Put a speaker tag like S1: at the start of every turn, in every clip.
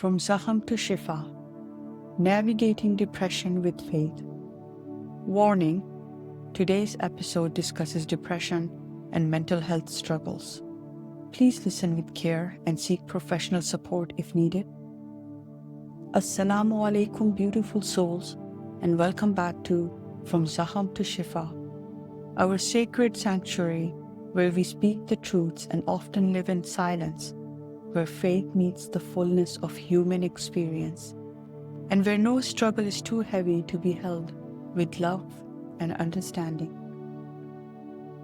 S1: From Zaham to Shifa, Navigating Depression with Faith. Warning: today's episode discusses depression and mental health struggles. Please listen with care and seek professional support if needed. Assalamu alaikum, beautiful souls, and welcome back to From Zaham to Shifa, our sacred sanctuary where we speak the truths and often live in silence, where faith meets the fullness of human experience, and where no struggle is too heavy to be held with love and understanding.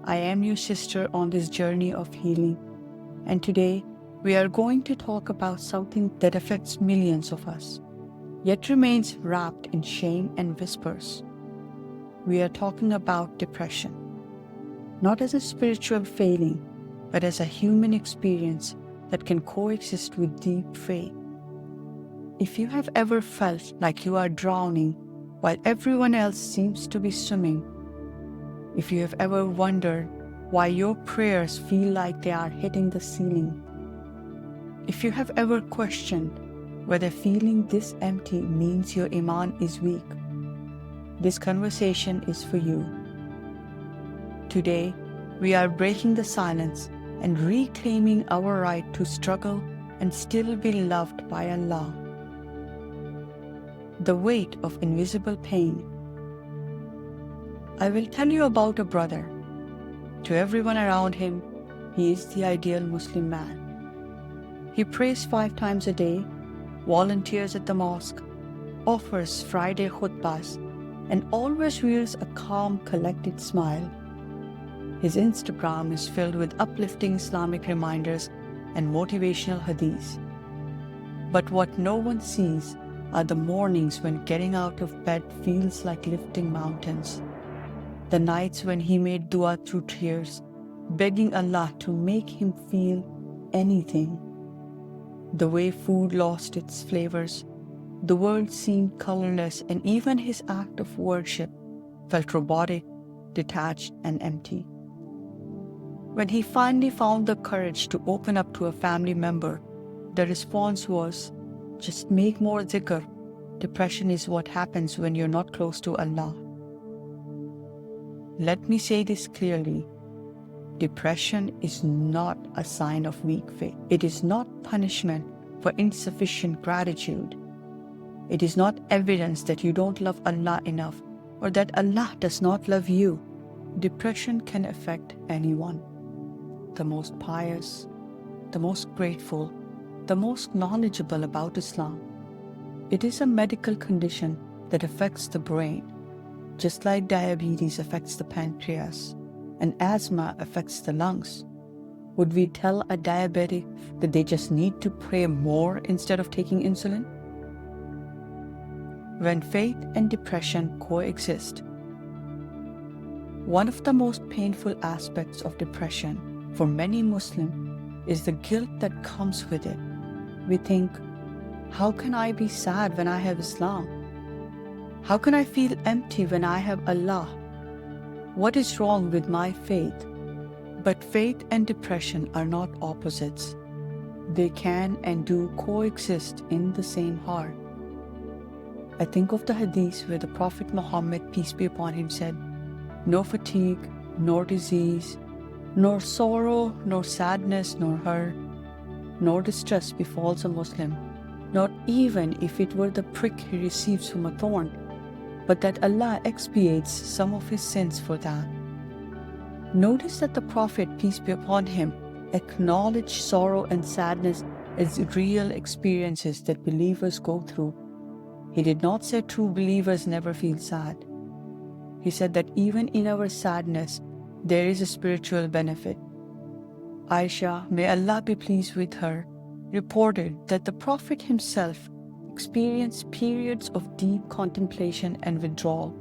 S1: I am your sister on this journey of healing, and today we are going to talk about something that affects millions of us, yet remains wrapped in shame and whispers. We are talking about depression, not as a spiritual failing, but as a human experience that can coexist with deep faith. If you have ever felt like you are drowning while everyone else seems to be swimming, if you have ever wondered why your prayers feel like they are hitting the ceiling, if you have ever questioned whether feeling this empty means your iman is weak, this conversation is for you. Today, we are breaking the silence and reclaiming our right to struggle and still be loved by Allah. The weight of invisible pain. I will tell you about a brother. To everyone around him, he is the ideal Muslim man. He prays 5 times a day, volunteers at the mosque, offers Friday khutbahs, and always wears a calm, collected smile. His Instagram is filled with uplifting Islamic reminders and motivational hadiths. But what no one sees are the mornings when getting out of bed feels like lifting mountains. The nights when he made dua through tears, begging Allah to make him feel anything. The way food lost its flavors, the world seemed colorless, and even his act of worship felt robotic, detached, and empty. When he finally found the courage to open up to a family member, the response was, "Just make more dhikr. Depression is what happens when you're not close to Allah." Let me say this clearly. Depression is not a sign of weak faith. It is not punishment for insufficient gratitude. It is not evidence that you don't love Allah enough or that Allah does not love you. Depression can affect anyone. The most pious, the most grateful, the most knowledgeable about Islam. It is a medical condition that affects the brain, just like diabetes affects the pancreas and asthma affects the lungs. Would we tell a diabetic that they just need to pray more instead of taking insulin? When faith and depression coexist. One of the most painful aspects of depression for many Muslims is the guilt that comes with it. We think, how can I be sad when I have Islam? How can I feel empty when I have Allah? What is wrong with my faith? But faith and depression are not opposites. They can and do coexist in the same heart. I think of the hadith where the Prophet Muhammad, peace be upon him, said, "No fatigue, nor disease, nor sorrow, nor sadness, nor hurt, nor distress befalls a Muslim, not even if it were the prick he receives from a thorn, but that Allah expiates some of his sins for that." Notice that the Prophet, peace be upon him, acknowledged sorrow and sadness as real experiences that believers go through. He did not say true believers never feel sad. He said that even in our sadness, there is a spiritual benefit. Aisha, may Allah be pleased with her, reported that the Prophet himself experienced periods of deep contemplation and withdrawal.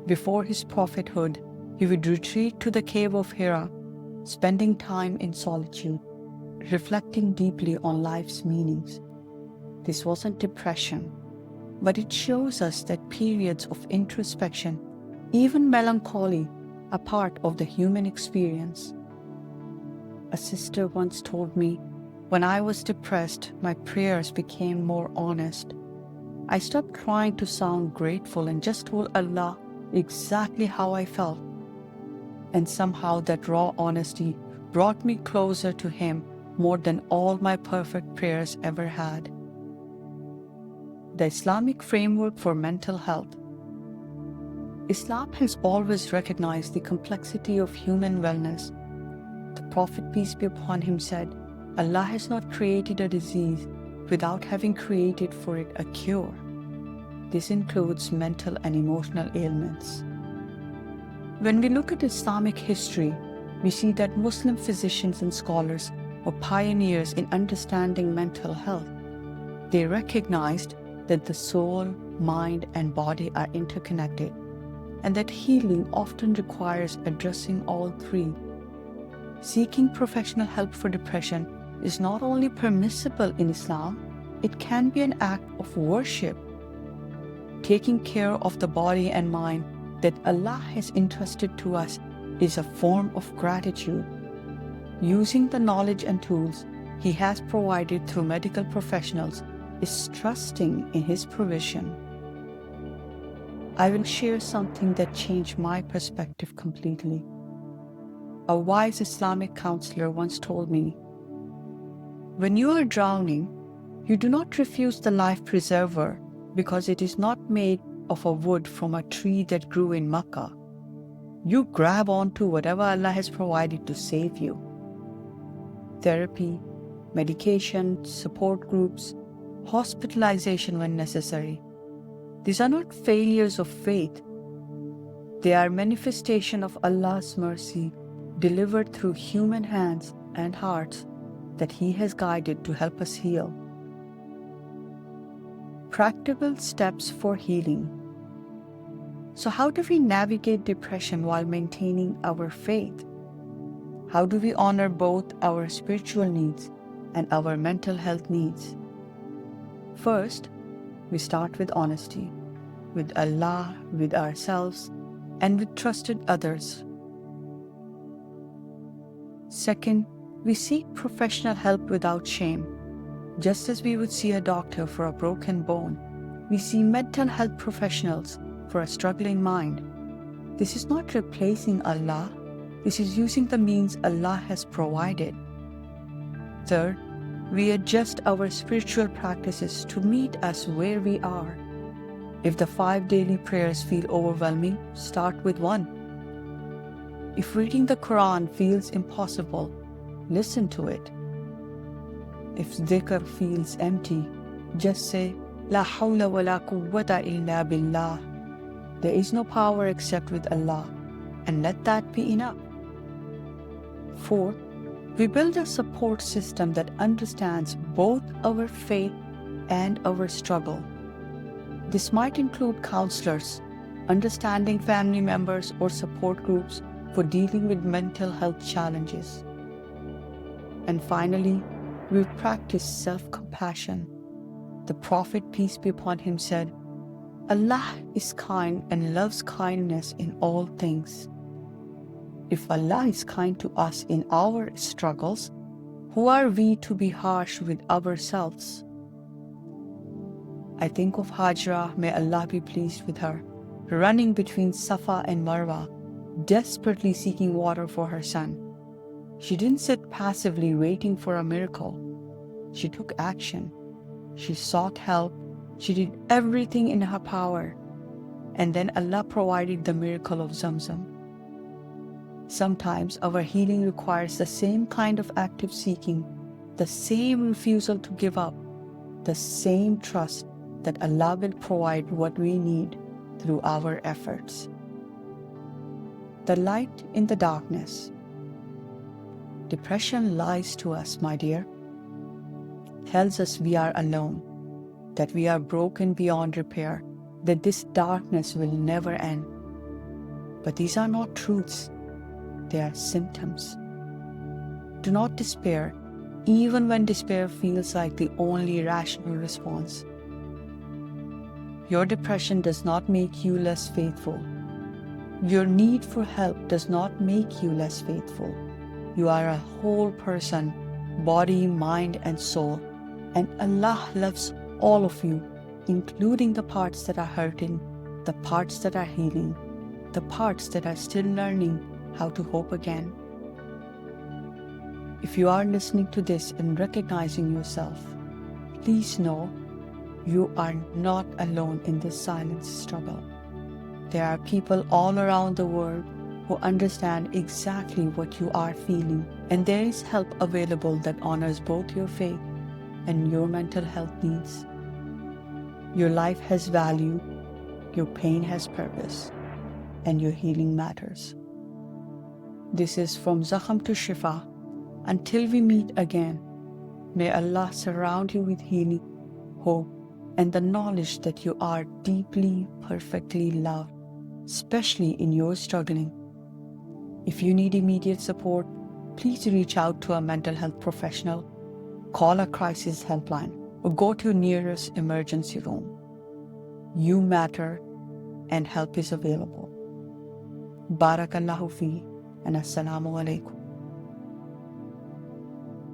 S1: Before his prophethood, he would retreat to the cave of Hira, spending time in solitude, reflecting deeply on life's meanings. This wasn't depression, but it shows us that periods of introspection, even melancholy, are part of the human experience. A sister once told me When I was depressed, my prayers became more honest. I stopped trying to sound grateful and just told Allah exactly how I felt. And somehow that raw honesty brought me closer to Him more than all my perfect prayers ever had. The Islamic framework for mental health. Islam has always recognized the complexity of human wellness. The Prophet, peace be upon him, said, Allah has not created a disease without having created for it a cure. This includes mental and emotional ailments. When we look at Islamic history, we see that Muslim physicians and scholars were pioneers in understanding mental health. They recognized that the soul, mind, and body are interconnected, and that healing often requires addressing all three. Seeking professional help for depression is not only permissible in Islam, it can be an act of worship. Taking care of the body and mind that Allah has entrusted to us is a form of gratitude. Using the knowledge and tools He has provided through medical professionals is trusting in His provision. I will share something that changed my perspective completely. A wise Islamic counselor once told me, "When you are drowning, you do not refuse the life preserver because it is not made of a wood from a tree that grew in Makkah. You grab onto whatever Allah has provided to save you." Therapy, medication, support groups, hospitalization when necessary. These are not failures of faith. They are manifestation of Allah's mercy delivered through human hands and hearts that He has guided to help us heal. Practical steps for healing. So how do we navigate depression while maintaining our faith? How do we honor both our spiritual needs and our mental health needs? First, we start with honesty, with Allah, with ourselves, and with trusted others. Second, we seek professional help without shame. Just as we would see a doctor for a broken bone, we see mental health professionals for a struggling mind. This is not replacing Allah. This is using the means Allah has provided. Third, we adjust our spiritual practices to meet us where we are. If the 5 daily prayers feel overwhelming, start with 1. If reading the Qur'an feels impossible, listen to it. If dhikr feels empty, just say, La hawla wa la quwwata illa billah. There is no power except with Allah, and let that be enough. Fourth, we build a support system that understands both our faith and our struggle. This might include counselors, understanding family members, or support groups for dealing with mental health challenges. And finally, we practice self-compassion. The Prophet, peace be upon him, said, Allah is kind and loves kindness in all things. If Allah is kind to us in our struggles, who are we to be harsh with ourselves? I think of Hajra, may Allah be pleased with her, running between Safa and Marwa, desperately seeking water for her son. She didn't sit passively waiting for a miracle. She took action. She sought help. She did everything in her power. And then Allah provided the miracle of Zamzam. Sometimes our healing requires the same kind of active seeking, the same refusal to give up, the same trust that Allah will provide what we need through our efforts. The light in the darkness. Depression lies to us, my dear. Tells us we are alone, that we are broken beyond repair, that this darkness will never end. But these are not truths. They are symptoms. Do not despair, even when despair feels like the only rational response. Your depression does not make you less faithful. Your need for help does not make you less faithful. You are a whole person body, mind, and soul. And Allah loves all of you, including the parts that are hurting, the parts that are healing, the parts that are still learning how to hope again. If you are listening to this and recognizing yourself, please know you are not alone in this silent struggle. There are people all around the world who understand exactly what you are feeling, and there is help available that honors both your faith and your mental health needs. Your life has value, your pain has purpose, and your healing matters. This is From Zakham to Shifa. Until we meet again, may Allah surround you with healing, hope, and the knowledge that you are deeply, perfectly loved, especially in your struggling. If you need immediate support, please reach out to a mental health professional, call a crisis helpline, or go to your nearest emergency room. You matter, and help is available. Barakallahu fi, and Assalamu alaikum.